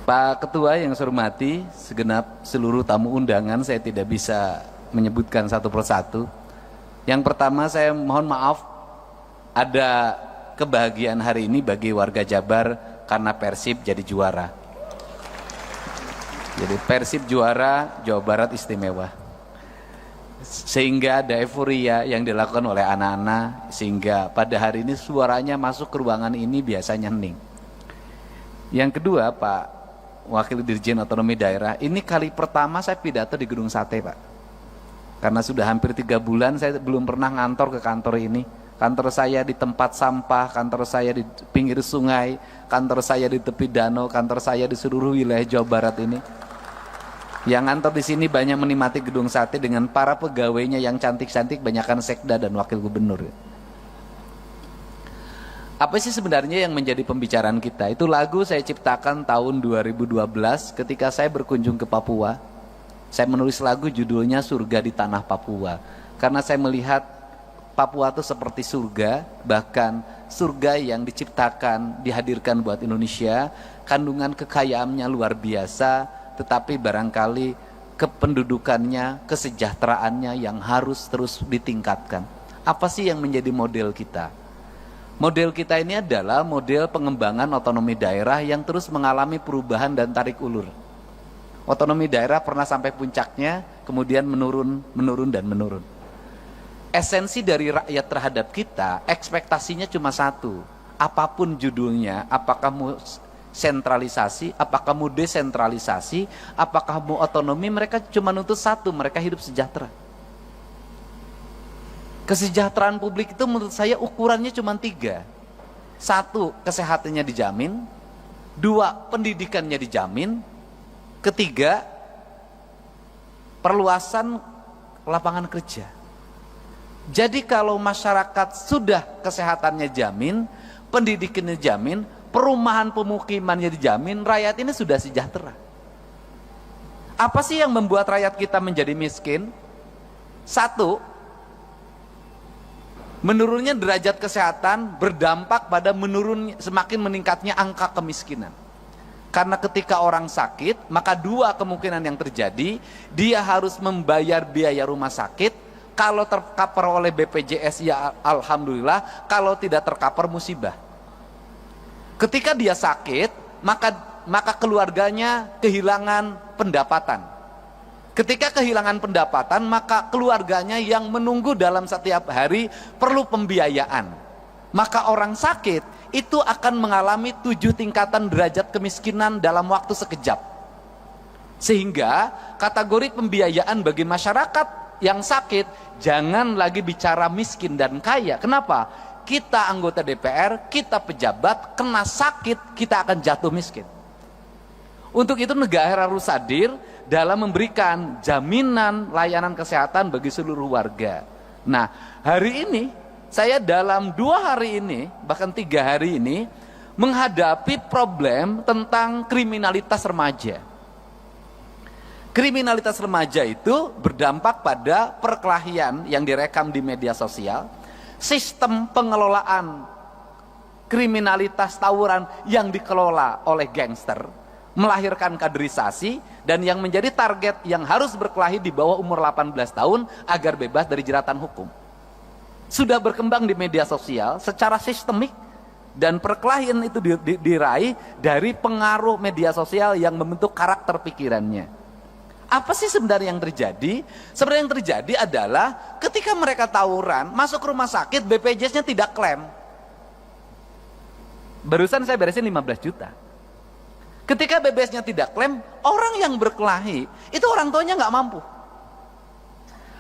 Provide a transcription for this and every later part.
Pak Ketua yang saya hormati, segenap seluruh tamu undangan, saya tidak bisa menyebutkan satu persatu. Yang pertama saya mohon maaf, ada kebahagiaan hari ini bagi warga Jabar karena Persib jadi juara. Jadi Persib juara, Jawa Barat istimewa. Sehingga ada euforia yang dilakukan oleh anak-anak, sehingga pada hari ini suaranya masuk ke ruangan ini biasanya hening. Yang kedua, Pak Wakil Dirjen Otonomi Daerah, ini kali pertama saya pidato di Gedung Sate, Pak. Karena sudah hampir 3 bulan saya belum pernah ngantor ke kantor ini. Kantor saya di tempat sampah, kantor saya di pinggir sungai, kantor saya di tepi danau, kantor saya di seluruh wilayah Jawa Barat ini. Yang ngantor di sini banyak menikmati Gedung Sate dengan para pegawainya yang cantik-cantik, banyakkan sekda dan wakil gubernur. Apa sih sebenarnya yang menjadi pembicaraan kita? Itu lagu saya ciptakan tahun 2012 ketika saya berkunjung ke Papua. Saya menulis lagu judulnya Surga di Tanah Papua. Karena saya melihat Papua itu seperti surga, bahkan surga yang diciptakan, dihadirkan buat Indonesia, kandungan kekayaannya luar biasa, tetapi barangkali kependudukannya, kesejahteraannya yang harus terus ditingkatkan. Apa sih yang menjadi model kita? Model kita ini adalah model pengembangan otonomi daerah yang terus mengalami perubahan dan tarik ulur. Otonomi daerah pernah sampai puncaknya, kemudian menurun, dan menurun. Esensi dari rakyat terhadap kita, ekspektasinya cuma satu. Apapun judulnya, apakah mau sentralisasi, apakah mau desentralisasi, apakah mau otonomi, mereka cuma nuntut satu, mereka hidup sejahtera. Kesejahteraan publik itu menurut saya ukurannya cuma 3. 1, kesehatannya dijamin. 2, pendidikannya dijamin. 3, perluasan lapangan kerja. Jadi kalau masyarakat sudah kesehatannya jamin, pendidikannya jamin, perumahan pemukimannya dijamin, rakyat ini sudah sejahtera. Apa sih yang membuat rakyat kita menjadi miskin? 1, menurunnya derajat kesehatan berdampak pada semakin meningkatnya angka kemiskinan. Karena ketika orang sakit, maka 2 kemungkinan yang terjadi, dia harus membayar biaya rumah sakit. Kalau tercover oleh BPJS ya alhamdulillah, kalau tidak tercover musibah. Ketika dia sakit, maka keluarganya kehilangan pendapatan. Ketika kehilangan pendapatan, maka keluarganya yang menunggu dalam setiap hari perlu pembiayaan. Maka orang sakit itu akan mengalami 7 tingkatan derajat kemiskinan dalam waktu sekejap. Sehingga kategori pembiayaan bagi masyarakat yang sakit, jangan lagi bicara miskin dan kaya. Kenapa? Kita anggota DPR, kita pejabat, kena sakit, kita akan jatuh miskin. Untuk itu negara harus hadir dalam memberikan jaminan layanan kesehatan bagi seluruh warga. Nah, hari ini saya dalam 2 hari ini, bahkan 3 hari ini, menghadapi problem tentang kriminalitas remaja. Kriminalitas remaja itu berdampak pada perkelahian yang direkam di media sosial, sistem pengelolaan kriminalitas tawuran yang dikelola oleh gangster, melahirkan kaderisasi, dan yang menjadi target yang harus berkelahi di bawah umur 18 tahun agar bebas dari jeratan hukum. Sudah berkembang di media sosial secara sistemik, dan perkelahian itu diraih dari pengaruh media sosial yang membentuk karakter pikirannya. Apa sih sebenarnya yang terjadi? Sebenarnya yang terjadi adalah ketika mereka tawuran, masuk rumah sakit, BPJS-nya tidak klaim. Barusan saya beresin 15 juta. Ketika BPJS-nya tidak klaim, orang yang berkelahi itu orang tuanya nggak mampu.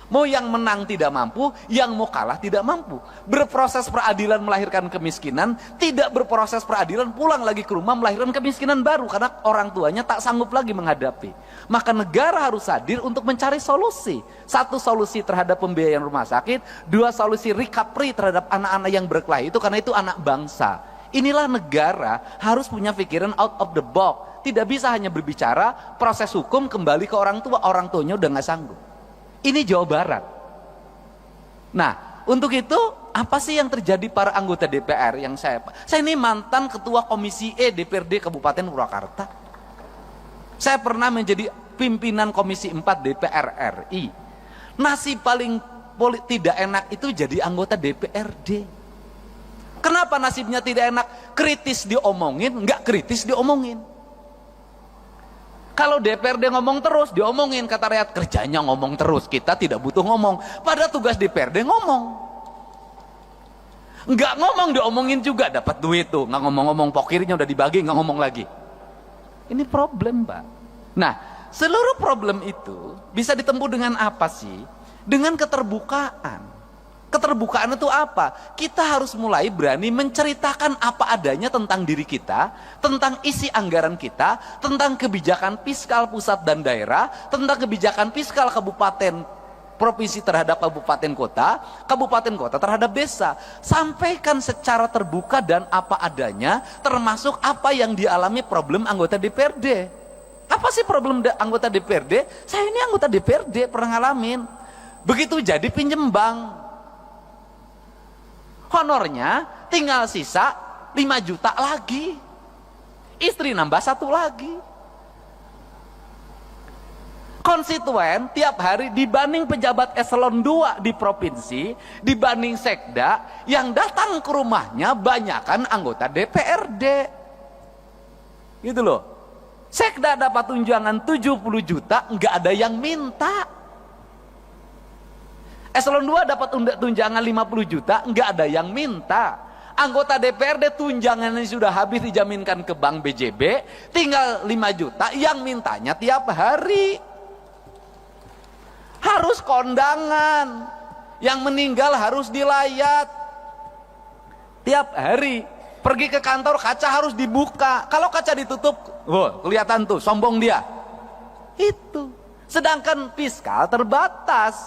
Mau yang menang tidak mampu, yang mau kalah tidak mampu. Berproses peradilan melahirkan kemiskinan, tidak berproses peradilan pulang lagi ke rumah melahirkan kemiskinan baru karena orang tuanya tak sanggup lagi menghadapi. Maka negara harus hadir untuk mencari solusi. 1, solusi terhadap pembiayaan rumah sakit. 2, solusi recovery terhadap anak-anak yang berkelahi itu, karena itu anak bangsa. Inilah negara harus punya pikiran out of the box. Tidak bisa hanya berbicara proses hukum kembali ke orang tuanya udah nggak sanggup. Ini Jawa Barat. Nah, untuk itu apa sih yang terjadi para anggota DPR yang saya ini mantan ketua Komisi E DPRD Kabupaten Purwakarta. Saya pernah menjadi pimpinan Komisi 4 DPR RI. Nasib paling tidak enak itu jadi anggota DPRD. Kenapa nasibnya tidak enak? Kritis diomongin, nggak kritis diomongin. Kalau DPRD ngomong terus, diomongin, kata rakyat, kerjanya ngomong terus, kita tidak butuh ngomong. Padahal tugas DPRD ngomong. Nggak ngomong diomongin juga, dapat duit tuh. Nggak ngomong-ngomong, pokirnya udah dibagi, nggak ngomong lagi. Ini problem, Pak. Nah, seluruh problem itu bisa ditempuh dengan apa sih? Dengan keterbukaan. Keterbukaan itu apa? Kita harus mulai berani menceritakan apa adanya tentang diri kita, tentang isi anggaran kita, tentang kebijakan fiskal pusat dan daerah, tentang kebijakan fiskal kabupaten provinsi terhadap kabupaten kota terhadap desa. Sampaikan secara terbuka dan apa adanya, termasuk apa yang dialami problem anggota DPRD. Apa sih problem anggota DPRD? Saya ini anggota DPRD, pernah ngalamin. Begitu jadi pinjem bank, honornya tinggal sisa 5 juta lagi, istri nambah 1 lagi. Konstituen tiap hari dibanding pejabat eselon 2 di provinsi, dibanding sekda, yang datang ke rumahnya banyakan anggota DPRD. Gitu loh. Sekda dapat tunjangan 70 juta, nggak ada yang minta. Eselon 2 dapat tunjangan 50 juta, nggak ada yang minta. Anggota DPRD tunjangannya sudah habis dijaminkan ke bank BJB, tinggal 5 juta, yang mintanya tiap hari. Harus kondangan, yang meninggal harus dilayat. Tiap hari, pergi ke kantor kaca harus dibuka. Kalau kaca ditutup, kelihatan tuh, sombong dia. Itu. Sedangkan fiskal terbatas.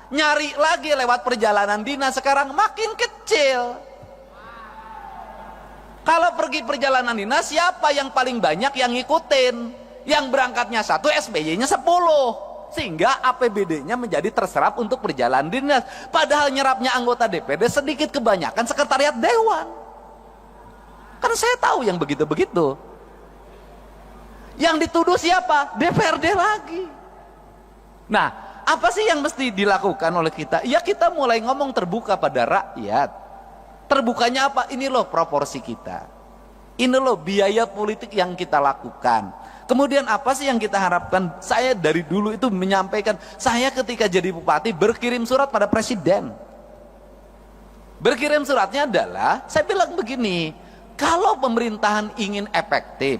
Nyari lagi lewat perjalanan dinas sekarang makin kecil. Kalau pergi perjalanan dinas, siapa yang paling banyak yang ngikutin? Yang berangkatnya 1, SBY-nya 10. Sehingga APBD-nya menjadi terserap untuk perjalanan dinas. Padahal nyerapnya anggota DPRD sedikit, kebanyakan sekretariat dewan. Kan saya tahu yang begitu-begitu. Yang dituduh siapa? DPRD lagi. Nah, apa sih yang mesti dilakukan oleh kita? Ya, kita mulai ngomong terbuka pada rakyat. Terbukanya apa? Ini loh proporsi kita. Ini loh biaya politik yang kita lakukan. Kemudian apa sih yang kita harapkan? Saya dari dulu itu menyampaikan, saya ketika jadi bupati berkirim surat pada presiden. Berkirim suratnya adalah, saya bilang begini, kalau pemerintahan ingin efektif,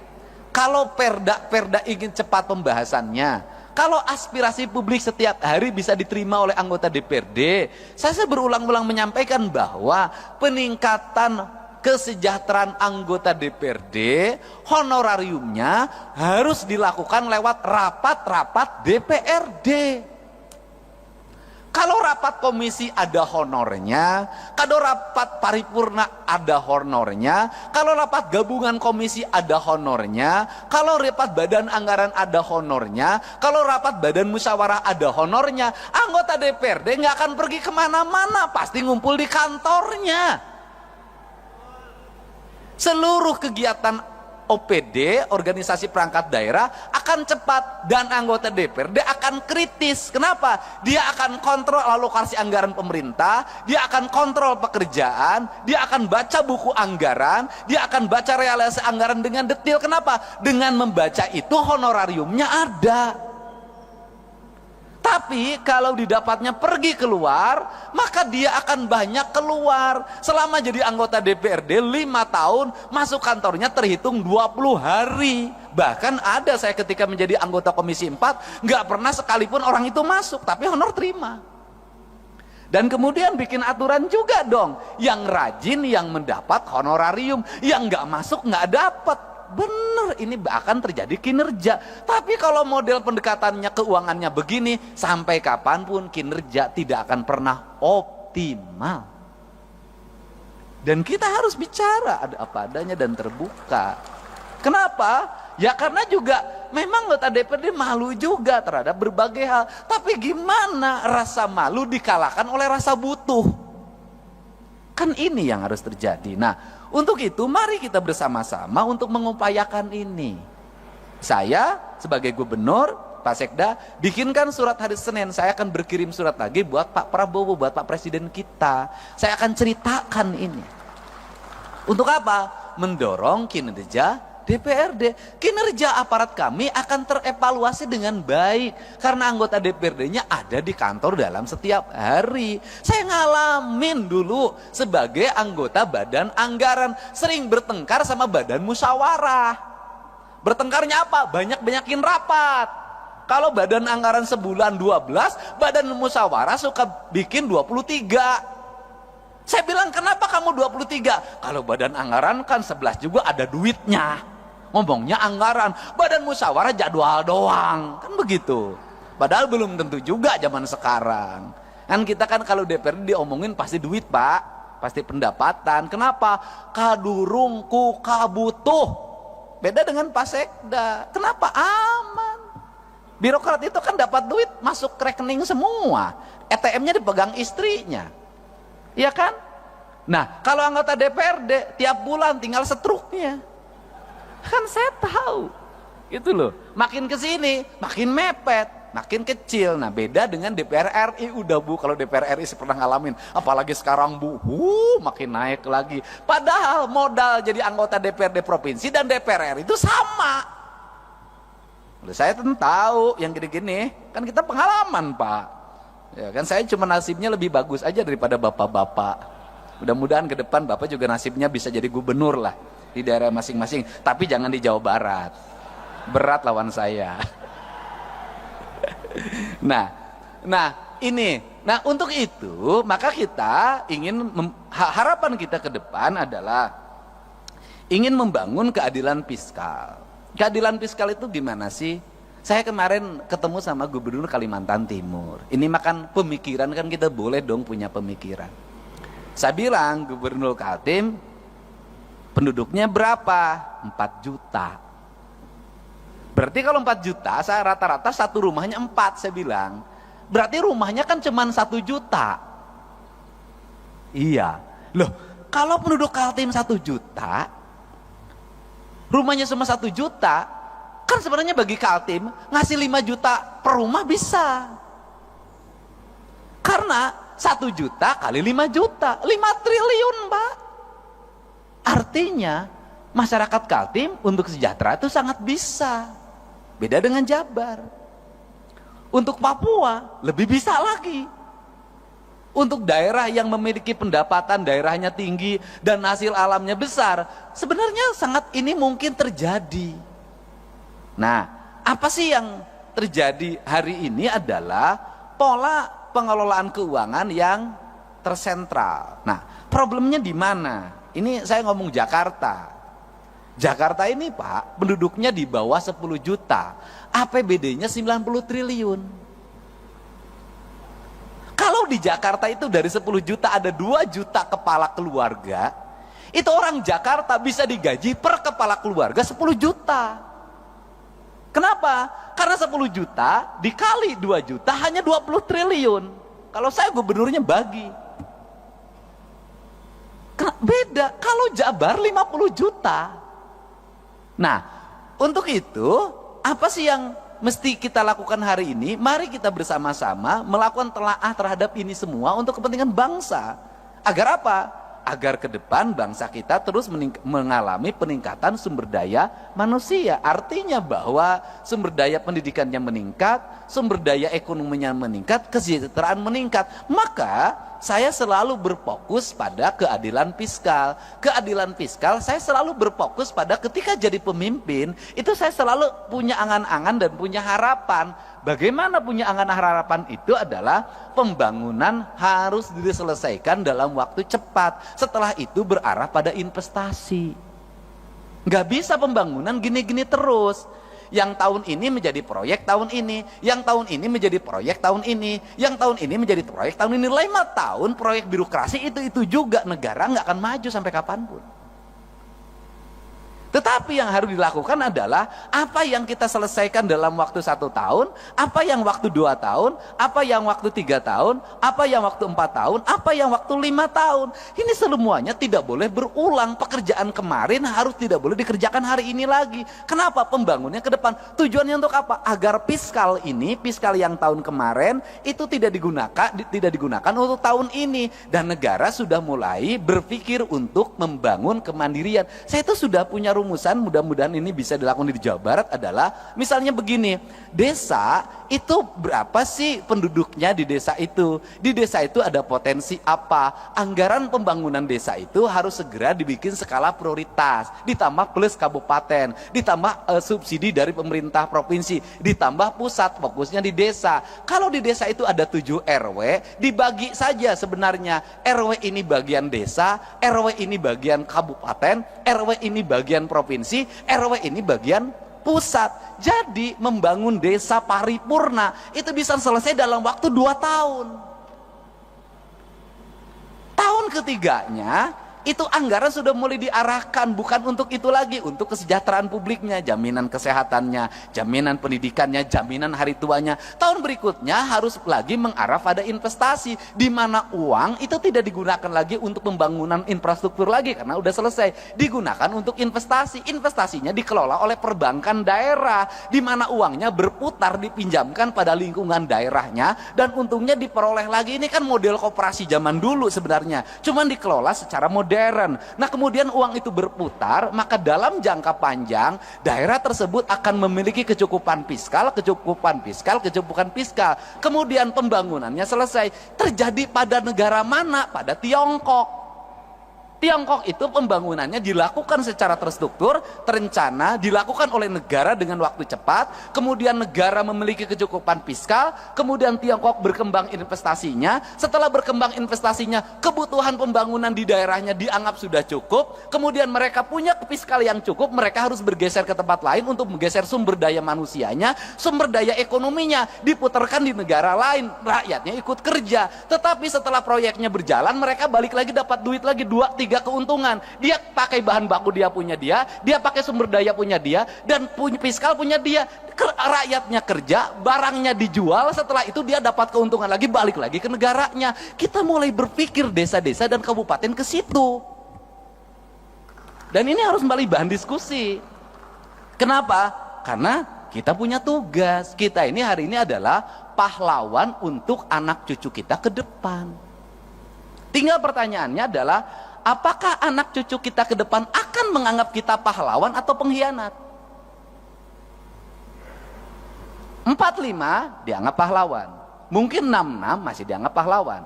kalau perda ingin cepat pembahasannya, kalau aspirasi publik setiap hari bisa diterima oleh anggota DPRD, saya berulang-ulang menyampaikan bahwa peningkatan kesejahteraan anggota DPRD, honorariumnya harus dilakukan lewat rapat-rapat DPRD. Kalau rapat komisi ada honornya, kalau rapat paripurna ada honornya, kalau rapat gabungan komisi ada honornya, kalau rapat badan anggaran ada honornya, kalau rapat badan musyawarah ada honornya, anggota DPRD nggak akan pergi kemana-mana, pasti ngumpul di kantornya. Seluruh kegiatan OPD, organisasi perangkat daerah, akan cepat dan anggota DPRD akan kritis. Kenapa? Dia akan kontrol alokasi anggaran pemerintah, dia akan kontrol pekerjaan, dia akan baca buku anggaran, dia akan baca realisasi anggaran dengan detail. Kenapa? Dengan membaca itu honorariumnya ada. Tapi kalau didapatnya pergi keluar, maka dia akan banyak keluar. Selama jadi anggota DPRD 5 tahun, masuk kantornya terhitung 20 hari. Bahkan ada saya ketika menjadi anggota Komisi 4, nggak pernah sekalipun orang itu masuk, tapi honor terima. Dan kemudian bikin aturan juga dong, yang rajin yang mendapat honorarium, yang nggak masuk nggak dapat. Bener, ini akan terjadi kinerja. Tapi kalau model pendekatannya keuangannya begini, sampai kapanpun kinerja tidak akan pernah optimal. Dan kita harus bicara ada apa adanya dan terbuka. Kenapa? Ya karena juga memang anggota DPRD malu juga terhadap berbagai hal. Tapi gimana rasa malu dikalahkan oleh rasa butuh? Kan ini yang harus terjadi. Nah, untuk itu mari kita bersama-sama untuk mengupayakan ini. Saya sebagai gubernur, Pak Sekda, bikinkan surat hari Senin. Saya akan berkirim surat lagi buat Pak Prabowo, buat Pak Presiden kita. Saya akan ceritakan ini. Untuk apa? Mendorong kinerja DPRD. Kinerja aparat kami akan terevaluasi dengan baik. Karena anggota DPRD-nya ada di kantor dalam setiap hari. Saya ngalamin dulu sebagai anggota badan anggaran. Sering bertengkar sama badan musyawarah. Bertengkarnya apa? Banyak-banyakin rapat. Kalau badan anggaran sebulan 12, badan musyawarah suka bikin 23. Saya bilang, kenapa kamu 23? Kalau badan anggaran kan 11 juga ada duitnya. Ngomongnya anggaran, badan musyawarah jadwal doang. Kan begitu. Padahal belum tentu juga zaman sekarang. Kan kita kan kalau DPRD diomongin pasti duit, Pak. Pasti pendapatan. Kenapa? Kadurungku kabutuh. Beda dengan Pak Sekda. Kenapa? Aman. Birokrat itu kan dapat duit masuk ke rekening semua. ATM-nya dipegang istrinya. Iya kan? Nah, kalau anggota DPRD tiap bulan tinggal setruknya. Kan saya tahu. Gitu loh. Makin ke sini, makin mepet, makin kecil. Nah, beda dengan DPR RI. Udah Bu, kalau DPR RI saya pernah ngalamin. Apalagi sekarang Bu, makin naik lagi. Padahal modal jadi anggota DPRD provinsi dan DPR RI itu sama. Saya tentu tahu yang gini-gini. Kan kita pengalaman, Pak. Ya kan, saya cuma nasibnya lebih bagus aja daripada bapak-bapak. Mudah-mudahan ke depan bapak juga nasibnya bisa jadi gubernur lah di daerah masing-masing. Tapi jangan di Jawa Barat. Berat lawan saya. Nah ini. Nah untuk itu maka kita ingin harapan kita ke depan adalah ingin membangun keadilan fiskal. Keadilan fiskal itu gimana sih? Saya kemarin ketemu sama Gubernur Kalimantan Timur. Ini makan pemikiran, kan kita boleh dong punya pemikiran. Saya bilang, Gubernur Kaltim penduduknya berapa? 4 juta. Berarti kalau 4 juta, saya rata-rata satu rumahnya 4, saya bilang. Berarti rumahnya kan cuma 1 juta. Iya. Loh, kalau penduduk Kaltim 1 juta, rumahnya cuma 1 juta, kan sebenarnya bagi Kaltim ngasih 5 juta per rumah bisa. Karena 1 juta kali 5 juta, 5 triliun, Pak. Artinya masyarakat Kaltim untuk sejahtera itu sangat bisa. Beda dengan Jabar. Untuk Papua lebih bisa lagi. Untuk daerah yang memiliki pendapatan daerahnya tinggi dan hasil alamnya besar, sebenarnya sangat ini mungkin terjadi. Nah, apa sih yang terjadi hari ini adalah pola pengelolaan keuangan yang tersentral. Nah, problemnya di mana? Ini saya ngomong Jakarta. Jakarta ini, Pak, penduduknya di bawah 10 juta. APBD-nya 90 triliun. Kalau di Jakarta itu dari 10 juta ada 2 juta kepala keluarga, itu orang Jakarta bisa digaji per kepala keluarga 10 juta. Kenapa? Karena 10 juta dikali 2 juta hanya 20 triliun. Kalau saya gubernurnya bagi. Beda, kalau Jabar 50 juta. Nah, untuk itu, apa sih yang mesti kita lakukan hari ini? Mari kita bersama-sama melakukan telaah terhadap ini semua untuk kepentingan bangsa. Agar apa? Agar ke depan bangsa kita terus mengalami peningkatan sumber daya manusia. Artinya bahwa sumber daya pendidikannya meningkat, sumber daya ekonominya meningkat, kesejahteraan meningkat. Maka saya selalu berfokus pada keadilan fiskal. Keadilan fiskal saya selalu berfokus pada ketika jadi pemimpin, itu saya selalu punya angan-angan dan punya harapan. Bagaimana punya angan harapan itu adalah pembangunan harus diselesaikan dalam waktu cepat. Setelah itu berarah pada investasi. Nggak bisa pembangunan gini-gini terus. Yang tahun ini menjadi proyek tahun ini, yang tahun ini menjadi proyek tahun ini, yang tahun ini menjadi proyek tahun ini. 5 tahun proyek birokrasi itu juga, negara nggak akan maju sampai kapanpun. Tetapi yang harus dilakukan adalah apa yang kita selesaikan dalam waktu 1 tahun, apa yang waktu 2 tahun, apa yang waktu 3 tahun, apa yang waktu 4 tahun, apa yang waktu 5 tahun. Ini semuanya tidak boleh berulang. Pekerjaan kemarin harus tidak boleh dikerjakan hari ini lagi. Kenapa? Pembangunnya ke depan. Tujuannya untuk apa? Agar fiskal yang tahun kemarin itu tidak digunakan untuk tahun ini. Dan negara sudah mulai berpikir untuk membangun kemandirian. Saya itu sudah punya rumusan, mudah-mudahan ini bisa dilakukan di Jawa Barat, adalah misalnya begini, desa itu berapa sih penduduknya di desa itu? Di desa itu ada potensi apa? Anggaran pembangunan desa itu harus segera dibikin skala prioritas, ditambah plus kabupaten, ditambah subsidi dari pemerintah provinsi, ditambah pusat, fokusnya di desa. Kalau di desa itu ada 7 RW, dibagi saja sebenarnya, RW ini bagian desa, RW ini bagian kabupaten, RW ini bagian provinsi, RW ini bagian pusat. Jadi membangun desa paripurna itu bisa selesai dalam waktu 2 tahun. Tahun ketiganya itu anggaran sudah mulai diarahkan, bukan untuk itu lagi, untuk kesejahteraan publiknya, jaminan kesehatannya, jaminan pendidikannya, jaminan hari tuanya. Tahun berikutnya harus lagi mengarah pada investasi, di mana uang itu tidak digunakan lagi untuk pembangunan infrastruktur lagi karena udah selesai, digunakan untuk investasi. Investasinya dikelola oleh perbankan daerah, di mana uangnya berputar, dipinjamkan pada lingkungan daerahnya, dan untungnya diperoleh lagi. Ini kan model koperasi zaman dulu sebenarnya, cuman dikelola secara modern. Nah kemudian uang itu berputar, maka dalam jangka panjang daerah tersebut akan memiliki kecukupan fiskal. Kemudian pembangunannya selesai. Terjadi pada negara mana? Pada Tiongkok. Tiongkok itu pembangunannya dilakukan secara terstruktur, terencana, dilakukan oleh negara dengan waktu cepat, kemudian negara memiliki kecukupan fiskal, kemudian Tiongkok berkembang investasinya. Setelah berkembang investasinya, kebutuhan pembangunan di daerahnya dianggap sudah cukup, kemudian mereka punya fiskal yang cukup, mereka harus bergeser ke tempat lain untuk menggeser sumber daya manusianya, sumber daya ekonominya diputarkan di negara lain, rakyatnya ikut kerja. Tetapi setelah proyeknya berjalan, mereka balik lagi dapat duit lagi 2-3 keuntungan. Dia pakai bahan baku dia punya dia pakai sumber daya punya dia, dan punya fiskal punya dia. Rakyatnya kerja, barangnya dijual, setelah itu dia dapat keuntungan lagi, balik lagi ke negaranya. Kita mulai berpikir desa-desa dan kabupaten ke situ. Dan ini harus kembali bahan diskusi. Kenapa? Karena kita punya tugas. Kita ini hari ini adalah pahlawan untuk anak cucu kita ke depan. Tinggal pertanyaannya adalah, apakah anak cucu kita ke depan akan menganggap kita pahlawan atau pengkhianat? 45 dianggap pahlawan, mungkin 66 masih dianggap pahlawan,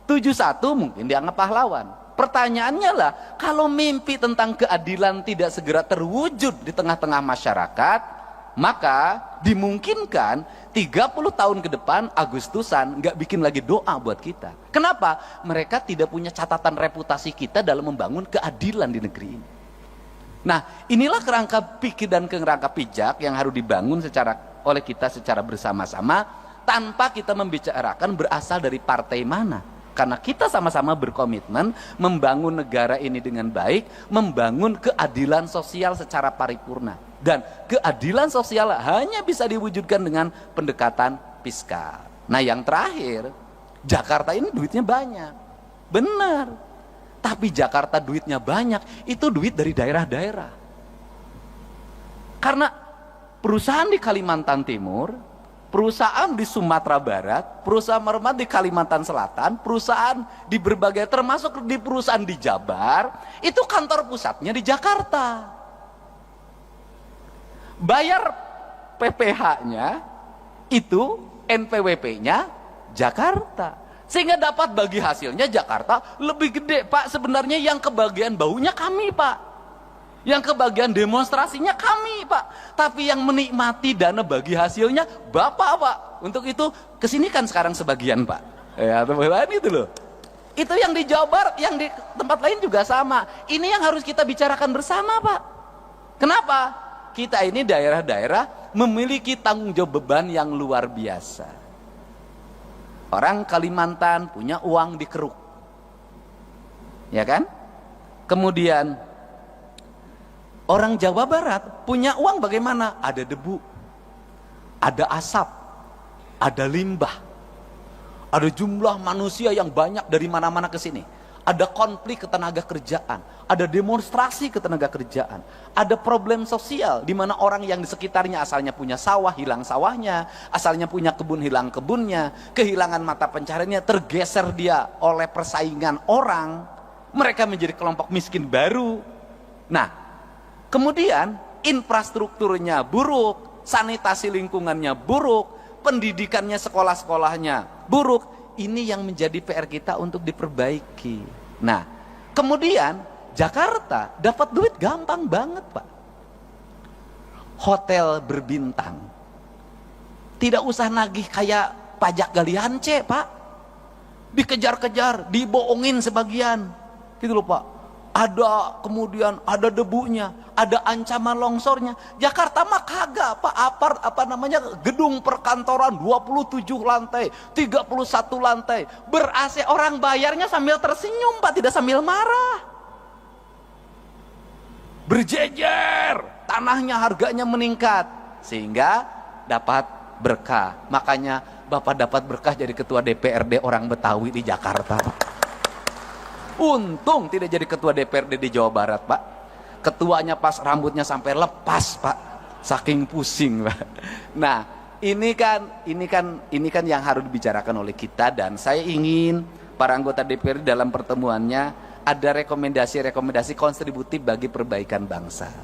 71 mungkin dianggap pahlawan. Pertanyaannya lah, kalau mimpi tentang keadilan tidak segera terwujud di tengah-tengah masyarakat, maka dimungkinkan 30 tahun ke depan Agustusan nggak bikin lagi doa buat kita. Kenapa? Mereka tidak punya catatan reputasi kita dalam membangun keadilan di negeri ini. Nah, inilah kerangka pikir dan kerangka pijak yang harus dibangun oleh kita secara bersama-sama, tanpa kita membicarakan berasal dari partai mana. Karena kita sama-sama berkomitmen membangun negara ini dengan baik, membangun keadilan sosial secara paripurna. Dan keadilan sosial hanya bisa diwujudkan dengan pendekatan fiskal. Nah yang terakhir, Jakarta ini duitnya banyak, benar. Tapi Jakarta duitnya banyak, itu duit dari daerah-daerah. Karena perusahaan di Kalimantan Timur, perusahaan di Sumatera Barat, perusahaan di Kalimantan Selatan, perusahaan di berbagai, termasuk di perusahaan di Jabar, itu kantor pusatnya di Jakarta. Bayar PPH-nya itu, NPWP-nya Jakarta, sehingga dapat bagi hasilnya Jakarta lebih gede. Pak, sebenarnya yang kebagian baunya kami, Pak, yang kebagian demonstrasinya kami, Pak, tapi yang menikmati dana bagi hasilnya Bapak, Pak. Untuk itu kesini kan sekarang sebagian, Pak, ya teman-teman, itu loh. Itu yang di Jawa Barat, yang di tempat lain juga sama. Ini yang harus kita bicarakan bersama, Pak. Kenapa? Kita ini daerah-daerah memiliki tanggung jawab beban yang luar biasa. Orang Kalimantan punya uang di keruk, 'ya kan? Kemudian Orang Jawa Barat punya uang bagaimana? Ada debu, ada asap, ada limbah, ada jumlah manusia yang banyak dari mana-mana ke sini. Ada konflik ketenaga kerjaan, ada demonstrasi ketenaga kerjaan, ada problem sosial di mana orang yang di sekitarnya asalnya punya sawah hilang sawahnya, asalnya punya kebun hilang kebunnya, kehilangan mata pencahariannya, tergeser dia oleh persaingan orang, mereka menjadi kelompok miskin baru. Nah, kemudian infrastrukturnya buruk, sanitasi lingkungannya buruk, pendidikannya sekolah-sekolahnya buruk. Ini yang menjadi PR kita untuk diperbaiki. Nah, kemudian Jakarta dapat duit gampang banget, Pak. Hotel berbintang. Tidak usah nagih kayak pajak galian C, Pak. Dikejar-kejar, dibohongin sebagian. Gitu loh, Pak. Ada kemudian ada debunya, ada ancaman longsornya. Jakarta mah kagak, Pak. Gedung perkantoran 27 lantai, 31 lantai, ber-AC, orang bayarnya sambil tersenyum, Pak, tidak sambil marah. Berjejer, tanahnya harganya meningkat sehingga dapat berkah. Makanya Bapak dapat berkah jadi ketua DPRD orang Betawi di Jakarta. Untung tidak jadi ketua DPRD di Jawa Barat, Pak. Ketuanya pas rambutnya sampai lepas, Pak. Saking pusing, Pak. Nah, ini kan yang harus dibicarakan oleh kita, dan saya ingin para anggota DPRD dalam pertemuannya ada rekomendasi-rekomendasi kontributif bagi perbaikan bangsa.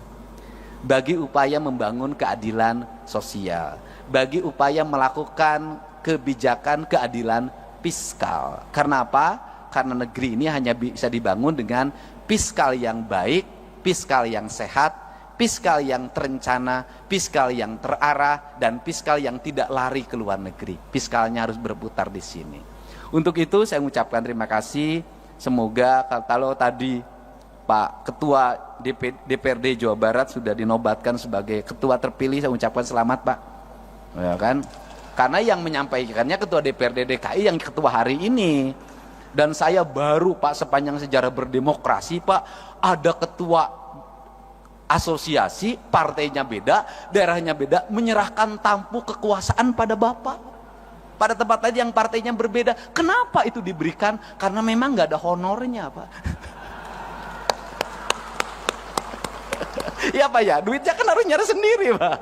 Bagi upaya membangun keadilan sosial, bagi upaya melakukan kebijakan keadilan fiskal. Karena apa? Karena negeri ini hanya bisa dibangun dengan fiskal yang baik, fiskal yang sehat, fiskal yang terencana, fiskal yang terarah, dan fiskal yang tidak lari ke luar negeri. Fiskalnya harus berputar di sini. Untuk itu saya mengucapkan terima kasih. Semoga kalau tadi Pak Ketua DPRD Jawa Barat sudah dinobatkan sebagai ketua terpilih, saya ucapkan selamat, Pak. Ya kan? Karena yang menyampaikannya Ketua DPRD DKI yang ketua hari ini. Dan saya baru, Pak, sepanjang sejarah berdemokrasi, Pak, ada ketua asosiasi, partainya beda, daerahnya beda, menyerahkan tampuk kekuasaan pada Bapak. Pada tempat tadi yang partainya berbeda. Kenapa itu diberikan? Karena memang nggak ada honornya, Pak. Ya, Pak, ya, duitnya kan harus nyari sendiri, Pak.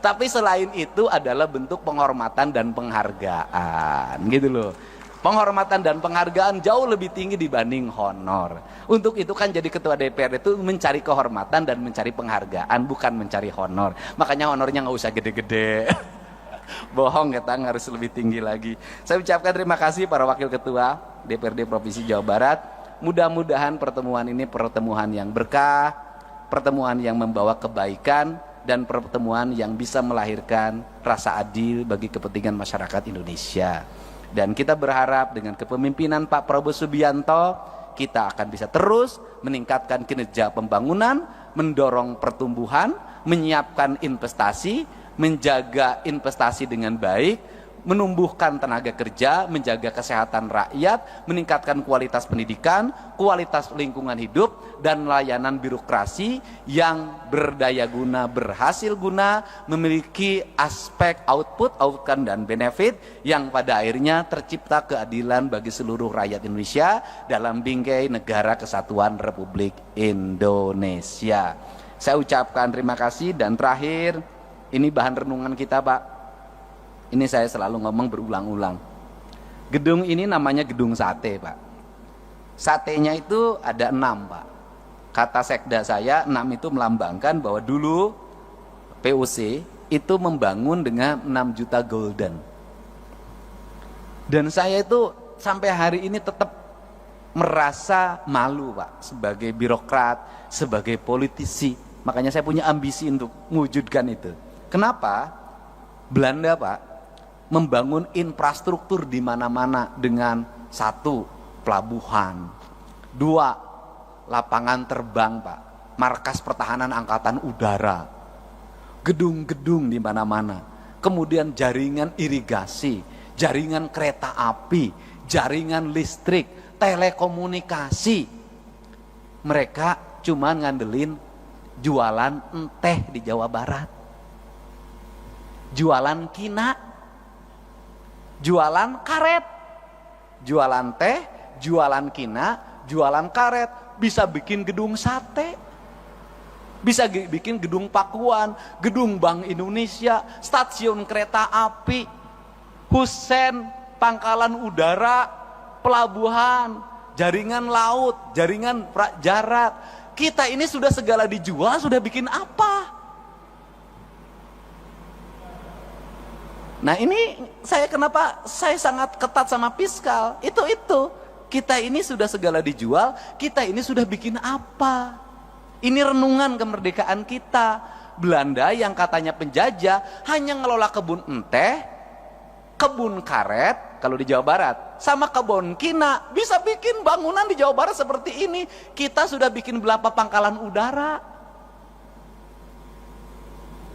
Tapi selain itu adalah bentuk penghormatan dan penghargaan, gitu loh. Penghormatan dan penghargaan jauh lebih tinggi dibanding honor. Untuk itu kan jadi ketua DPR itu mencari kehormatan dan mencari penghargaan, bukan mencari honor. Makanya honornya nggak usah gede-gede. Bohong, kita harus lebih tinggi lagi. Saya ucapkan terima kasih para wakil ketua DPRD Provinsi Jawa Barat. Mudah-mudahan pertemuan ini pertemuan yang berkah, pertemuan yang membawa kebaikan, dan pertemuan yang bisa melahirkan rasa adil bagi kepentingan masyarakat Indonesia. Dan kita berharap dengan kepemimpinan Pak Prabowo Subianto, kita akan bisa terus meningkatkan kinerja pembangunan, mendorong pertumbuhan, menyiapkan investasi, menjaga investasi dengan baik, menumbuhkan tenaga kerja, menjaga kesehatan rakyat, meningkatkan kualitas pendidikan, kualitas lingkungan hidup, dan layanan birokrasi yang berdaya guna, berhasil guna, memiliki aspek outcome dan benefit yang pada akhirnya tercipta keadilan bagi seluruh rakyat Indonesia dalam bingkai Negara Kesatuan Republik Indonesia. Saya ucapkan terima kasih, dan terakhir, ini bahan renungan kita, Pak. Ini saya selalu ngomong berulang-ulang. Gedung ini namanya gedung sate, Pak. Satenya itu ada 6, Pak. Kata sekda saya, 6 itu melambangkan bahwa dulu POC itu membangun dengan 6 juta golden. Dan saya itu sampai hari ini tetap merasa malu, Pak, sebagai birokrat, sebagai politisi. Makanya saya punya ambisi untuk mewujudkan itu. Kenapa? Belanda, Pak, membangun infrastruktur di mana-mana dengan 1, pelabuhan, 2, lapangan terbang, Pak, markas pertahanan angkatan udara, gedung-gedung di mana-mana, kemudian jaringan irigasi, jaringan kereta api, jaringan listrik, telekomunikasi. Mereka cuma ngandelin jualan teh di Jawa Barat, jualan kina, jualan karet, jualan teh, jualan kina, jualan karet, bisa bikin gedung sate, bisa bikin gedung pakuan, gedung Bank Indonesia, stasiun kereta api, Husen, pangkalan udara, pelabuhan, jaringan laut, jaringan darat. Kita ini sudah segala dijual, sudah bikin apa? Nah ini kenapa saya sangat ketat sama fiskal, itu. Kita ini sudah segala dijual, kita ini sudah bikin apa? Ini renungan kemerdekaan kita. Belanda yang katanya penjajah hanya ngelola kebun teh, kebun karet kalau di Jawa Barat, sama kebun kina, bisa bikin bangunan di Jawa Barat seperti ini. Kita sudah bikin berapa pangkalan udara,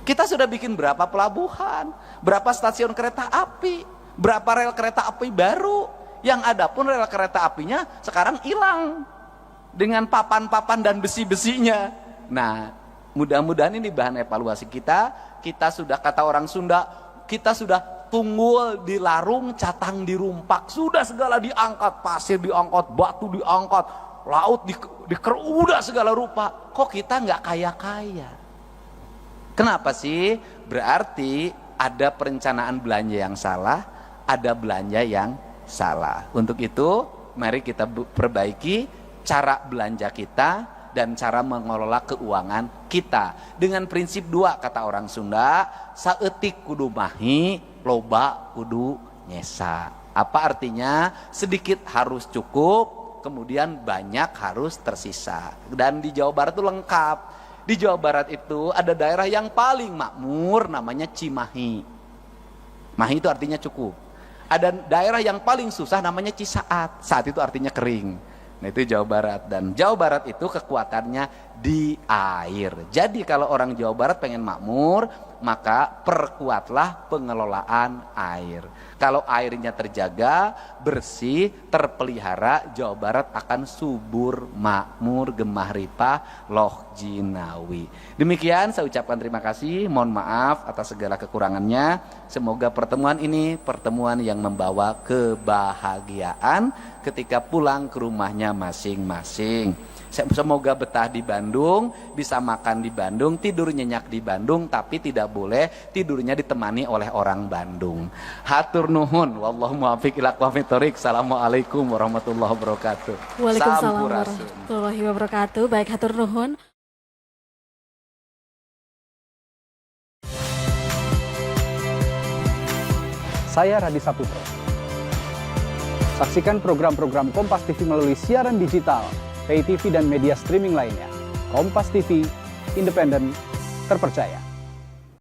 kita sudah bikin berapa pelabuhan, berapa stasiun kereta api, berapa rel kereta api baru. Yang ada pun rel kereta apinya sekarang hilang dengan papan-papan dan besi-besinya. Nah, mudah-mudahan ini bahan evaluasi kita. Kita sudah, kata orang Sunda, kita sudah tunggul di larung, catang di rumpak, sudah segala diangkat, pasir diangkat, batu diangkat, laut udah segala rupa. Kok kita nggak kaya-kaya? Kenapa sih? Berarti ada perencanaan belanja yang salah, ada belanja yang salah. Untuk itu, mari kita perbaiki cara belanja kita dan cara mengelola keuangan kita dengan prinsip 2, kata orang Sunda, saeutik kudu mahi, loba kudu nyesa. Apa artinya? Sedikit harus cukup, kemudian banyak harus tersisa. Dan di Jawa Barat itu lengkap. Di Jawa Barat itu ada daerah yang paling makmur, namanya Cimahi. Mahi itu artinya cukup. Ada daerah yang paling susah, namanya Cisaat. Saat itu artinya kering. Nah itu Jawa Barat. Dan Jawa Barat itu kekuatannya di air. Jadi kalau orang Jawa Barat pengen makmur, maka perkuatlah pengelolaan air. Kalau airnya terjaga, bersih, terpelihara, Jawa Barat akan subur, makmur, gemah ripah, loh jinawi. Demikian saya ucapkan terima kasih, mohon maaf atas segala kekurangannya. Semoga pertemuan ini pertemuan yang membawa kebahagiaan ketika pulang ke rumahnya masing-masing. Semoga betah di Bandung, bisa makan di Bandung, tidur nyenyak di Bandung, tapi tidak boleh tidurnya ditemani oleh orang Bandung. Hatur nuhun, wallahu muwaffiq ila aqwamit thoriq. Assalamualaikum warahmatullahi wabarakatuh. Waalaikumsalam warahmatullahi wabarakatuh. Baik, hatur nuhun. Saya Radi Saputro. Saksikan program-program Kompas TV melalui siaran digital, pay TV dan media streaming lainnya. Kompas TV, independen, terpercaya.